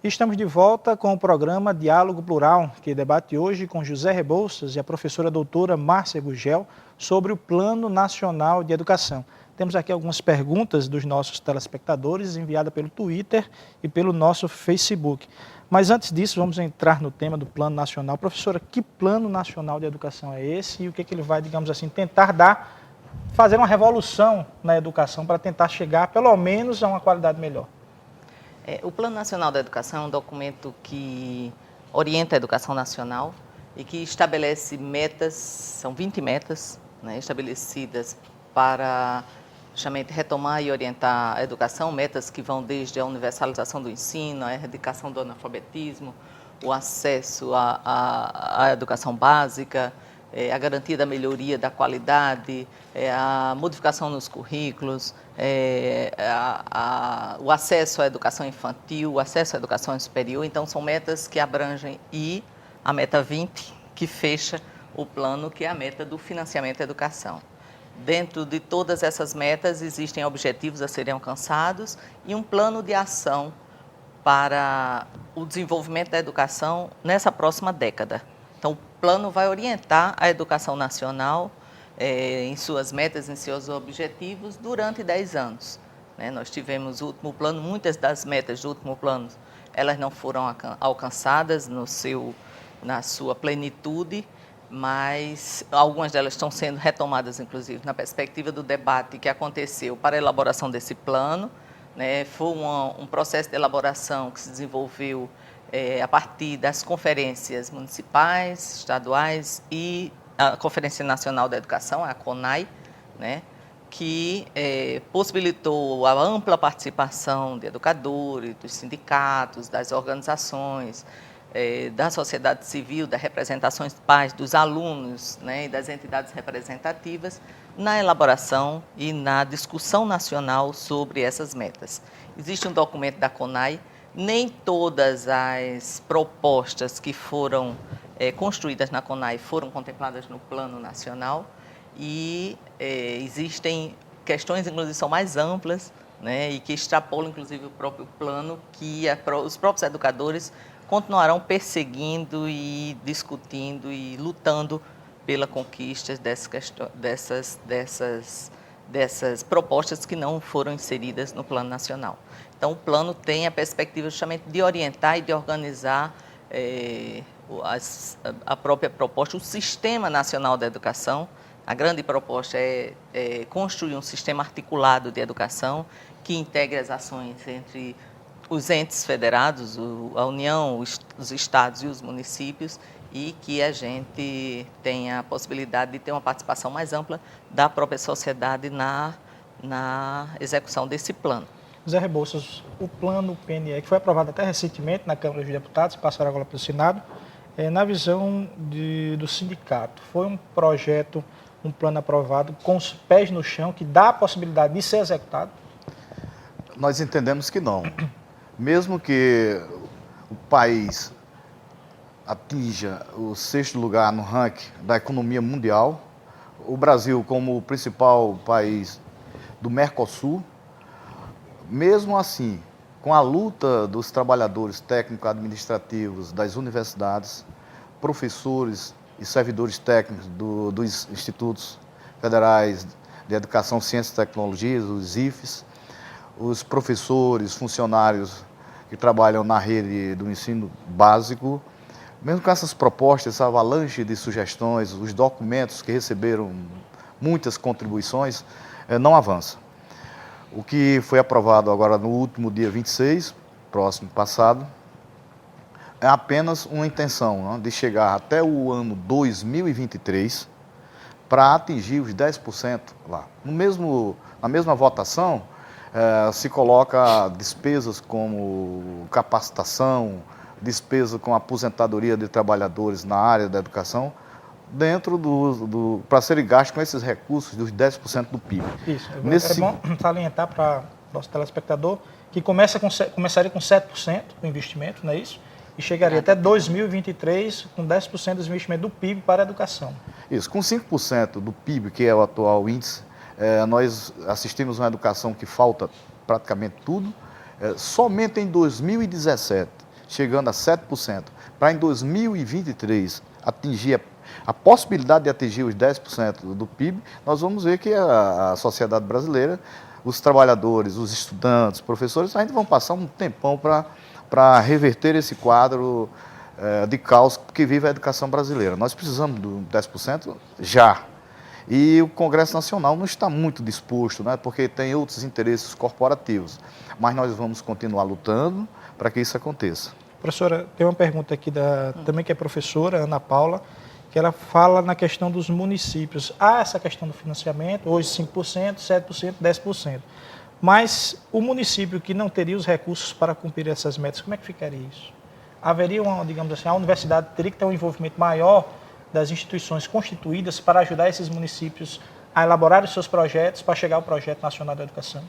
Estamos de volta com o programa Diálogo Plural, que debate hoje com José Rebouças e a professora doutora Márcia Gugel sobre o Plano Nacional de Educação. Temos aqui algumas perguntas dos nossos telespectadores, enviadas pelo Twitter e pelo nosso Facebook. Mas antes disso, vamos entrar no tema do Plano Nacional. Professora, que Plano Nacional de Educação é esse e o que ele vai, digamos assim, tentar fazer uma revolução na educação para tentar chegar, pelo menos, a uma qualidade melhor? O Plano Nacional da Educação é um documento que orienta a educação nacional e que estabelece metas, são 20 metas, né, estabelecidas para justamente retomar e orientar a educação, metas que vão desde a universalização do ensino, a erradicação do analfabetismo, o acesso à educação básica, a garantia da melhoria da qualidade, a modificação nos currículos, o acesso à educação infantil, o acesso à educação superior. Então, são metas que abrangem e a meta 20, que fecha o plano, que é a meta do financiamento da educação. Dentro de todas essas metas, existem objetivos a serem alcançados e um plano de ação para o desenvolvimento da educação nessa próxima década. Então, o plano vai orientar a educação nacional em suas metas, em seus objetivos, durante 10 anos. Nós tivemos o último plano, muitas das metas do último plano, elas não foram alcançadas na sua plenitude, mas algumas delas estão sendo retomadas, inclusive, na perspectiva do debate que aconteceu para a elaboração desse plano. Foi um processo de elaboração que se desenvolveu a partir das conferências municipais, estaduais e a Conferência Nacional da Educação, a CONAE, que possibilitou a ampla participação de educadores, dos sindicatos, das organizações, da sociedade civil, das representações de pais, dos alunos, e das entidades representativas na elaboração e na discussão nacional sobre essas metas. Existe um documento da CONAE. Nem todas as propostas que foram construídas na CONAE foram contempladas no Plano Nacional e existem questões, inclusive, são mais amplas, e que extrapolam, inclusive, o próprio plano, que os próprios educadores continuarão perseguindo e discutindo e lutando pela conquista dessas propostas que não foram inseridas no Plano Nacional. Então, o plano tem a perspectiva justamente de orientar e de organizar a própria proposta, o Sistema Nacional da Educação. A grande proposta é construir um sistema articulado de educação que integre as ações entre os entes federados, a União, os estados e os municípios, e que a gente tenha a possibilidade de ter uma participação mais ampla da própria sociedade na execução desse plano. José Rebouças, o plano PNE, que foi aprovado até recentemente na Câmara dos Deputados, passaram agora pelo Senado, na visão do sindicato, foi um projeto, um plano aprovado com os pés no chão, que dá a possibilidade de ser executado? Nós entendemos que não. Mesmo que o país atinja o 6º lugar no ranking da economia mundial, o Brasil como o principal país do Mercosul, mesmo assim, com a luta dos trabalhadores técnico-administrativos das universidades, professores e servidores técnicos dos institutos federais de educação, ciências e tecnologias, os IFES, os professores, funcionários que trabalham na rede do ensino básico, mesmo com essas propostas, essa avalanche de sugestões, os documentos que receberam muitas contribuições, não avança. O que foi aprovado agora no último dia 26, próximo passado, é apenas uma intenção de chegar até o ano 2023 para atingir os 10% lá. Na mesma votação, se coloca despesas como capacitação, despesa com aposentadoria de trabalhadores na área da educação, dentro para serem gastos com esses recursos dos 10% do PIB. Isso, é bom salientar para o nosso telespectador que começaria com 7% do investimento, não é isso? E chegaria até 2023 com 10% do investimento do PIB para a educação. Isso, com 5% do PIB, que é o atual índice, nós assistimos uma educação que falta praticamente tudo. Somente em 2017 chegando a 7%, para em 2023 atingir a possibilidade de atingir os 10% do PIB, nós vamos ver que a sociedade brasileira, os trabalhadores, os estudantes, professores, ainda vão passar um tempão para reverter esse quadro de caos que vive a educação brasileira. Nós precisamos do 10% já. E o Congresso Nacional não está muito disposto, né, porque tem outros interesses corporativos. Mas nós vamos continuar lutando para que isso aconteça. Professora, tem uma pergunta aqui também que é professora, Ana Paula, que ela fala na questão dos municípios. Há essa questão do financiamento, hoje 5%, 7%, 10%. Mas o município que não teria os recursos para cumprir essas metas, como é que ficaria isso? Haveria digamos assim, a universidade teria que ter um envolvimento maior das instituições constituídas para ajudar esses municípios a elaborar os seus projetos para chegar ao Projeto Nacional da Educação?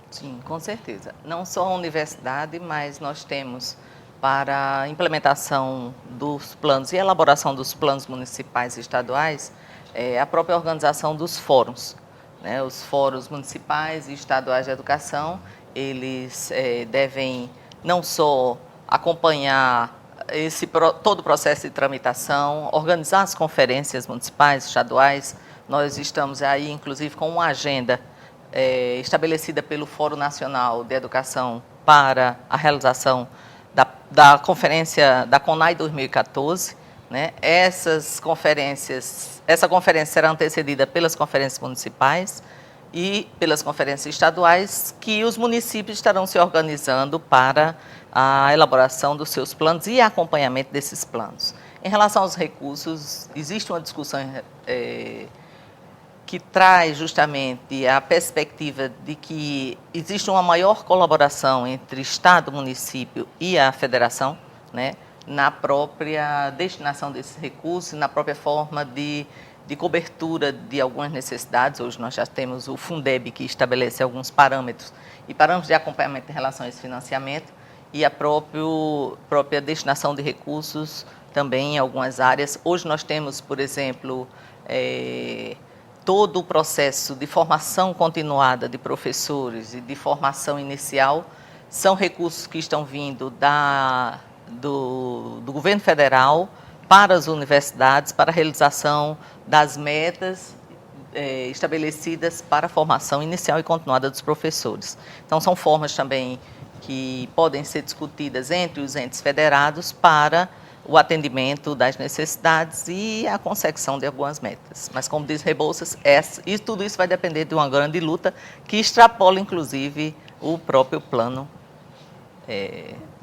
Sim, com certeza. Não só a universidade, mas nós temos para a implementação dos planos e elaboração dos planos municipais e estaduais, a própria organização dos fóruns. Né? Os fóruns municipais e estaduais de educação, eles devem não só acompanhar todo o processo de tramitação, organizar as conferências municipais, estaduais. Nós estamos aí, inclusive, com uma agenda estabelecida pelo Fórum Nacional de Educação para a realização da conferência da CONAI 2014. Né? Essa conferência será antecedida pelas conferências municipais e pelas conferências estaduais, que os municípios estarão se organizando para a elaboração dos seus planos e acompanhamento desses planos. Em relação aos recursos, existe uma discussão que traz justamente a perspectiva de que existe uma maior colaboração entre Estado, município e a federação, né, na própria destinação desses recursos, na própria forma de cobertura de algumas necessidades. Hoje nós já temos o Fundeb, que estabelece alguns parâmetros de acompanhamento em relação a esse financiamento, e a própria destinação de recursos também em algumas áreas. Hoje nós temos, por exemplo, todo o processo de formação continuada de professores e de formação inicial são recursos que estão vindo do governo federal para as universidades, para a realização das metas estabelecidas para a formação inicial e continuada dos professores. Então, são formas também que podem ser discutidas entre os entes federados para o atendimento das necessidades e a consecução de algumas metas. Mas, como diz Rebouças, tudo isso vai depender de uma grande luta que extrapola, inclusive, o próprio plano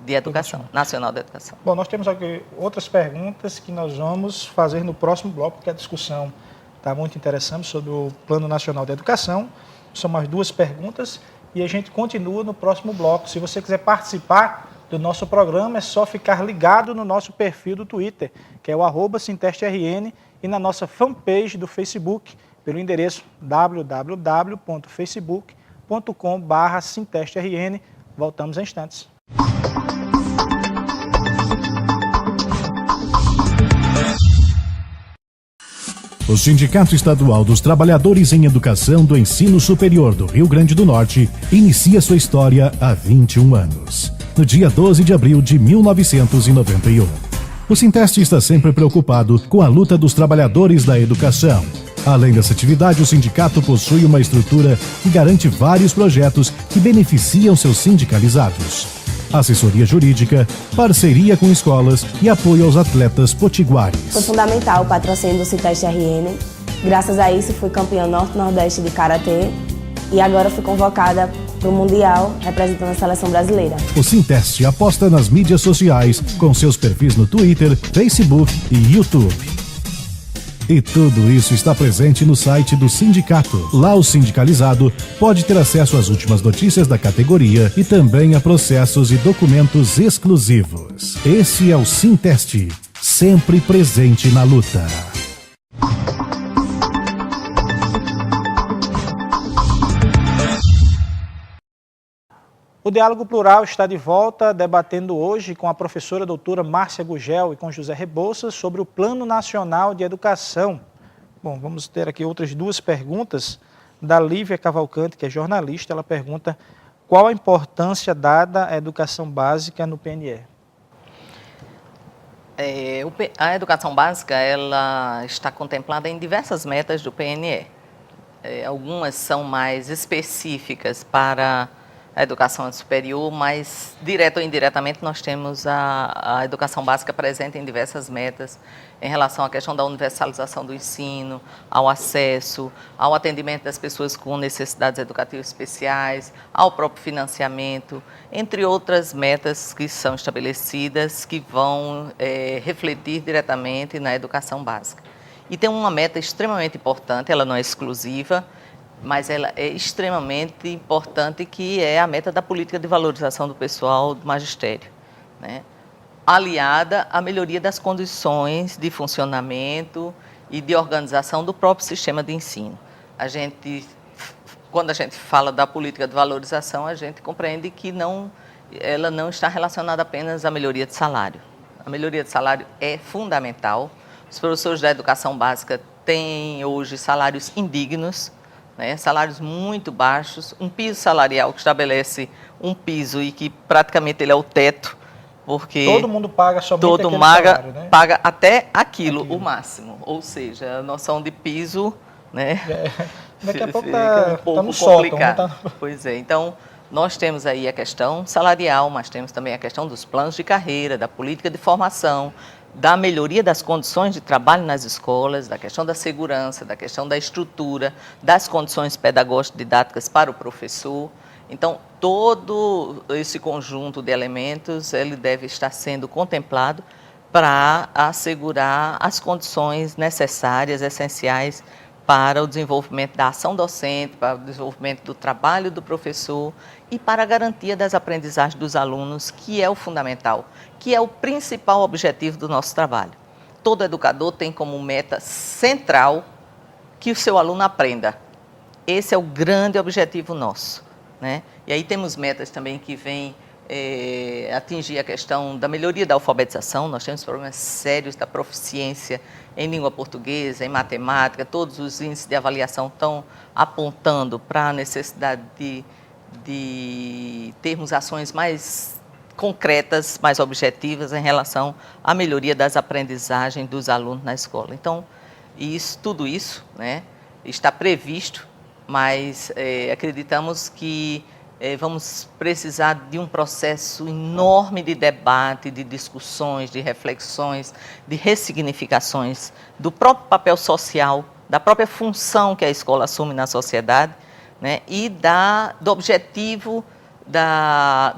de educação, nacional da educação. Bom, nós temos aqui outras perguntas que nós vamos fazer no próximo bloco, porque a discussão está muito interessante sobre o Plano Nacional de Educação. São mais duas perguntas e a gente continua no próximo bloco. Se você quiser participar do nosso programa, é só ficar ligado no nosso perfil do Twitter, que é o @SintesteRN, e na nossa fanpage do Facebook, pelo endereço www.facebook.com/SintesteRN. Voltamos em instantes. O Sindicato Estadual dos Trabalhadores em Educação do Ensino Superior do Rio Grande do Norte inicia sua história há 21 anos. No dia 12 de abril de 1991. O Sinteste está sempre preocupado com a luta dos trabalhadores da educação. Além dessa atividade, o sindicato possui uma estrutura que garante vários projetos que beneficiam seus sindicalizados. Assessoria jurídica, parceria com escolas e apoio aos atletas potiguares. Foi fundamental o patrocínio do Sinteste-RN. Graças a isso, fui campeã norte-nordeste de karatê e agora fui convocada para o Mundial representando a seleção brasileira. O Sinteste aposta nas mídias sociais com seus perfis no Twitter, Facebook e YouTube. E tudo isso está presente no site do sindicato. Lá o sindicalizado pode ter acesso às últimas notícias da categoria e também a processos e documentos exclusivos. Esse é o Sinteste, sempre presente na luta. O Diálogo Plural está de volta, debatendo hoje com a professora doutora Márcia Gugel e com José Rebouças sobre o Plano Nacional de Educação. Bom, vamos ter aqui outras duas perguntas da Lívia Cavalcante, que é jornalista. Ela pergunta qual a importância dada à educação básica no PNE. A educação básica ela está contemplada em diversas metas do PNE. Algumas são mais específicas para a educação superior, mas direto ou indiretamente nós temos a educação básica presente em diversas metas em relação à questão da universalização do ensino, ao acesso, ao atendimento das pessoas com necessidades educativas especiais, ao próprio financiamento, entre outras metas que são estabelecidas que vão refletir diretamente na educação básica. E tem uma meta extremamente importante, ela não é exclusiva, mas ela é extremamente importante, que é a meta da política de valorização do pessoal do magistério, né? Aliada à melhoria das condições de funcionamento e de organização do próprio sistema de ensino. Quando a gente fala da política de valorização, a gente compreende que ela não está relacionada apenas à melhoria de salário. A melhoria de salário é fundamental. Os professores da educação básica têm hoje salários indignos, né, salários muito baixos, um piso salarial que estabelece um piso e que praticamente ele é o teto, porque todo mundo paga somente aquele salário, né? Paga até aquilo, o máximo, ou seja, a noção de piso, né, daqui a pouco fica um pouco complicado. Sótão, Pois é, então nós temos aí a questão salarial, mas temos também a questão dos planos de carreira, da política de formação, da melhoria das condições de trabalho nas escolas, da questão da segurança, da questão da estrutura, das condições pedagógicas didáticas para o professor. Então, todo esse conjunto de elementos, ele deve estar sendo contemplado para assegurar as condições necessárias, essenciais para o desenvolvimento da ação docente, para o desenvolvimento do trabalho do professor e para a garantia das aprendizagens dos alunos, que é o fundamental, que é o principal objetivo do nosso trabalho. Todo educador tem como meta central que o seu aluno aprenda. Esse é o grande objetivo nosso, né? E aí temos metas também que vêm atingir a questão da melhoria da alfabetização. Nós temos problemas sérios da proficiência em língua portuguesa, em matemática. Todos os índices de avaliação estão apontando para a necessidade de termos ações mais concretas, mais objetivas em relação à melhoria das aprendizagens dos alunos na escola. Então, tudo isso, né, está previsto, mas acreditamos que vamos precisar de um processo enorme de debate, de discussões, de reflexões, de ressignificações do próprio papel social, da própria função que a escola assume na sociedade, né, e do objetivo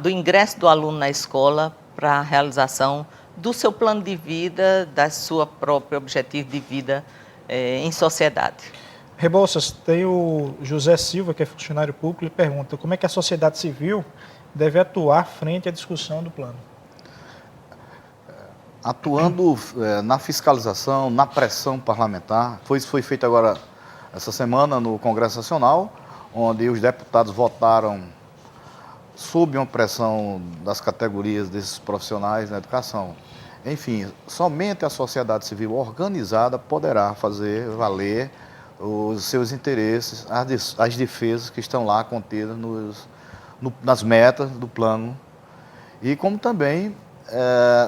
do ingresso do aluno na escola para a realização do seu plano de vida, da sua própria objetivo de vida em sociedade. Rebouças, tem o José Silva, que é funcionário público, ele pergunta como é que a sociedade civil deve atuar frente à discussão do plano. Atuando na fiscalização, na pressão parlamentar. Foi feito agora, essa semana, no Congresso Nacional, onde os deputados votaram sob uma pressão das categorias desses profissionais na educação. Enfim, somente a sociedade civil organizada poderá fazer valer os seus interesses, as defesas que estão lá contidas nas metas do plano, e como também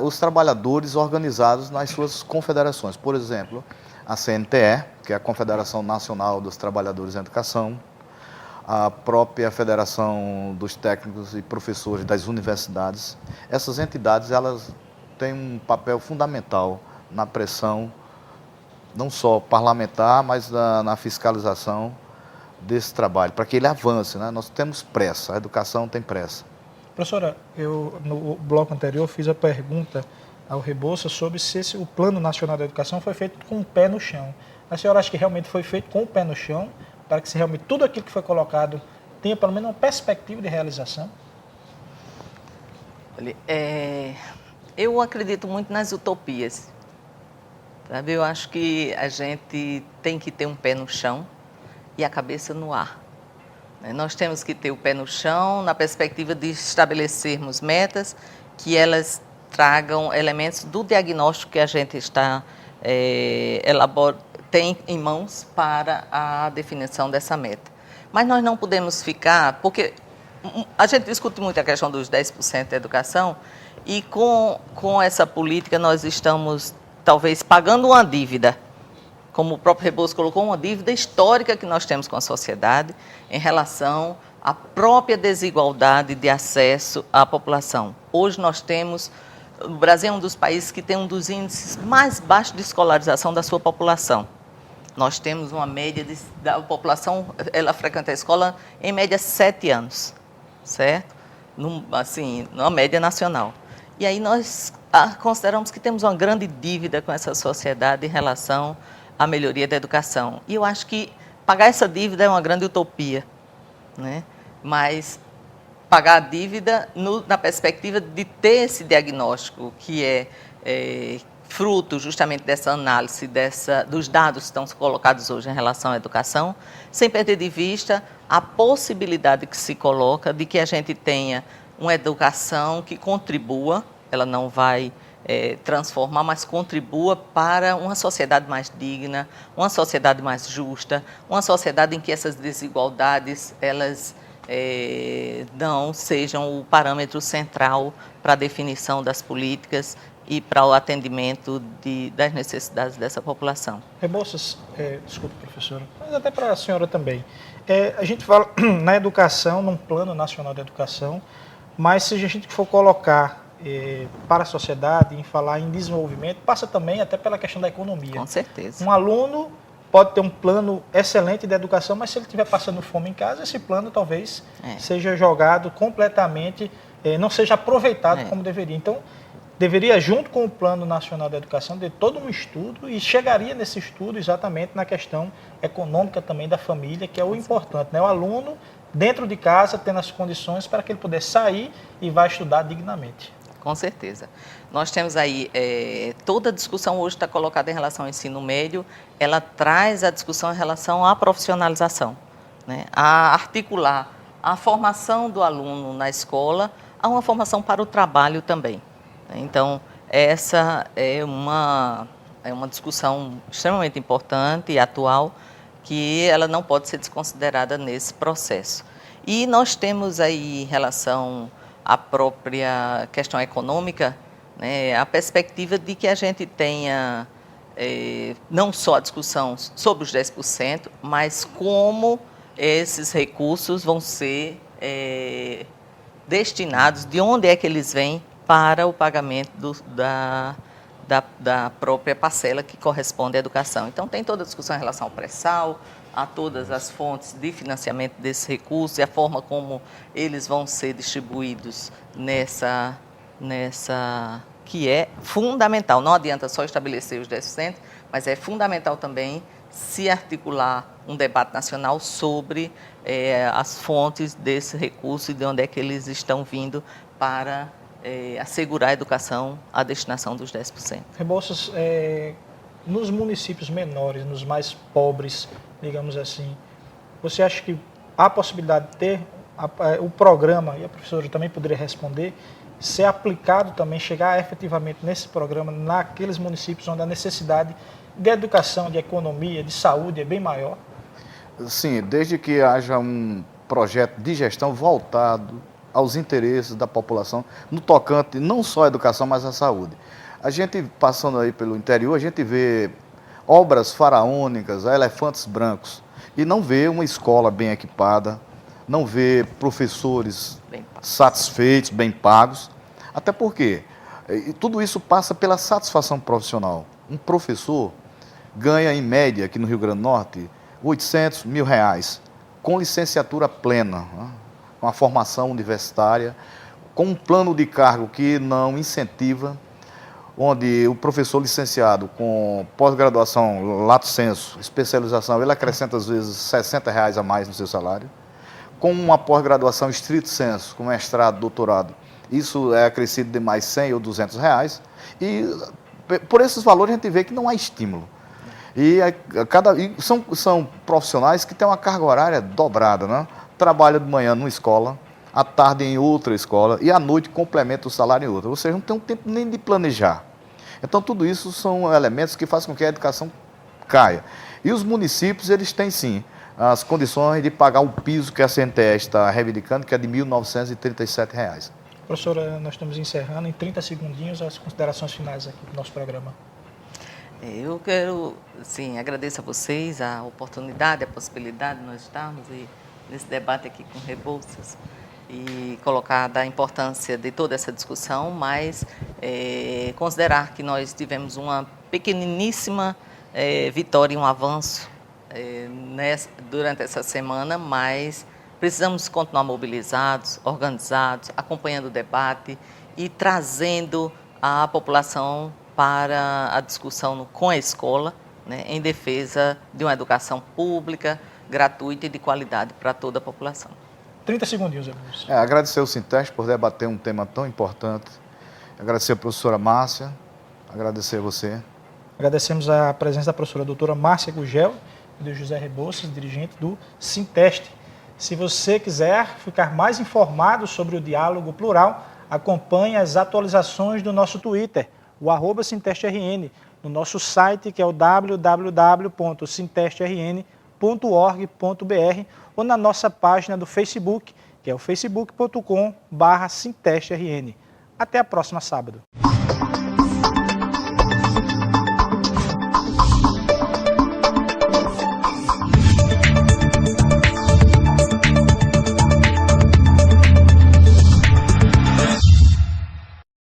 os trabalhadores organizados nas suas confederações. Por exemplo, a CNTE, que é a Confederação Nacional dos Trabalhadores em Educação, a própria Federação dos Técnicos e Professores das Universidades. Essas entidades, elas têm um papel fundamental na pressão, não só parlamentar, mas na fiscalização desse trabalho, para que ele avance, né? Nós temos pressa, a educação tem pressa. Professora, eu no bloco anterior fiz a pergunta ao Rebouças sobre se o Plano Nacional da Educação foi feito com o pé no chão. A senhora acha que realmente foi feito com o pé no chão, para que se realmente tudo aquilo que foi colocado tenha pelo menos uma perspectiva de realização? Olha, eu acredito muito nas utopias. Sabe? Eu acho que a gente tem que ter um pé no chão e a cabeça no ar. Nós temos que ter o pé no chão na perspectiva de estabelecermos metas que elas tragam elementos do diagnóstico que a gente está tem em mãos para a definição dessa meta. Mas nós não podemos ficar, porque a gente discute muito a questão dos 10% da educação e com essa política nós estamos, talvez, pagando uma dívida, como o próprio Rebouças colocou, uma dívida histórica que nós temos com a sociedade em relação à própria desigualdade de acesso à população. Hoje nós temos, o Brasil é um dos países que tem um dos índices mais baixos de escolarização da sua população. Nós temos uma média da população, ela frequenta a escola em média 7 anos, certo? Assim, numa média nacional. E aí nós consideramos que temos uma grande dívida com essa sociedade em relação à melhoria da educação. E eu acho que pagar essa dívida é uma grande utopia, né? Mas pagar a dívida na perspectiva de ter esse diagnóstico que é fruto justamente dessa análise, dos dados que estão colocados hoje em relação à educação, sem perder de vista a possibilidade que se coloca de que a gente tenha uma educação que contribua, ela não vai transformar, mas contribua para uma sociedade mais digna, uma sociedade mais justa, uma sociedade em que essas desigualdades, elas não sejam o parâmetro central para a definição das políticas e para o atendimento das necessidades dessa população. Rebouças, desculpe, professora, mas até para a senhora também. A gente fala na educação, num plano nacional de educação, mas se a gente for colocar para a sociedade, em falar em desenvolvimento, passa também até pela questão da economia. Com certeza. Um aluno pode ter um plano excelente de educação, mas se ele estiver passando fome em casa, esse plano talvez seja jogado completamente, não seja aproveitado como deveria. Então, deveria, junto com o Plano Nacional de Educação, ter todo um estudo e chegaria nesse estudo exatamente na questão econômica também da família, que é o importante, né? O aluno, dentro de casa, tendo as condições para que ele pudesse sair e vá estudar dignamente. Com certeza. Nós temos aí, toda a discussão hoje está colocada em relação ao ensino médio, ela traz a discussão em relação à profissionalização, né? A articular a formação do aluno na escola a uma formação para o trabalho também. Então, essa é uma discussão extremamente importante e atual, que ela não pode ser desconsiderada nesse processo. E nós temos aí, em relação à própria questão econômica, né, a perspectiva de que a gente tenha não só a discussão sobre os 10%, mas como esses recursos vão ser destinados, de onde é que eles vêm, para o pagamento da própria parcela que corresponde à educação. Então, tem toda a discussão em relação ao pré-sal, a todas as fontes de financiamento desses recursos e a forma como eles vão ser distribuídos nessa que é fundamental. Não adianta só estabelecer os 10%, mas é fundamental também se articular um debate nacional sobre as fontes desse recurso e de onde é que eles estão vindo para assegurar a educação, a destinação dos 10%. Rebouças, nos municípios menores, nos mais pobres, digamos assim, você acha que há possibilidade de ter o programa, e a professora também poderia responder, ser aplicado também, chegar efetivamente nesse programa, naqueles municípios onde a necessidade de educação, de economia, de saúde é bem maior? Sim, desde que haja um projeto de gestão voltado aos interesses da população, no tocante não só à educação, mas à saúde. A gente, passando aí pelo interior, a gente vê obras faraônicas, elefantes brancos, e não vê uma escola bem equipada, não vê professores satisfeitos, bem pagos, até porque tudo isso passa pela satisfação profissional. Um professor ganha, em média, aqui no Rio Grande do Norte, R$800 mil, com licenciatura plena, né? Com a formação universitária, com um plano de cargo que não incentiva, onde o professor licenciado com pós-graduação, lato sensu, especialização, ele acrescenta às vezes R$60 a mais no seu salário, com uma pós-graduação estrito sensu, com mestrado, doutorado, isso é acrescido de mais R$100 ou R$200, e por esses valores a gente vê que não há estímulo. E são profissionais que têm uma carga horária dobrada, né? Trabalha de manhã numa escola, à tarde em outra escola e à noite complementa o salário em outra. Ou seja, não tem um tempo nem de planejar. Então, tudo isso são elementos que fazem com que a educação caia. E os municípios, eles têm sim as condições de pagar o piso que a CNTE está reivindicando, que é de R$ 1.937. Professora, nós estamos encerrando em 30 segundinhos as considerações finais aqui do nosso programa. Eu quero, sim, agradeço a vocês a oportunidade, a possibilidade de nós estarmos nesse debate aqui com Rebouças e colocar da importância de toda essa discussão, mas considerar que nós tivemos uma pequeniníssima vitória e um avanço durante essa semana, mas precisamos continuar mobilizados, organizados, acompanhando o debate e trazendo a população para a discussão com a escola, né, em defesa de uma educação pública, gratuita e de qualidade para toda a população. 30 segundinhos, Rebouças. Agradecer ao Sinteste por debater um tema tão importante. Agradecer a professora Márcia, agradecer a você. Agradecemos a presença da professora doutora Márcia Gugel e do José Rebouças, dirigente do Sinteste. Se você quiser ficar mais informado sobre o diálogo plural, acompanhe as atualizações do nosso Twitter, o @SintesteRN, no nosso site, que é o www.sintesteRN.org.br, ou na nossa página do Facebook, que é o facebook.com/SintesteRN. Até a próxima sábado.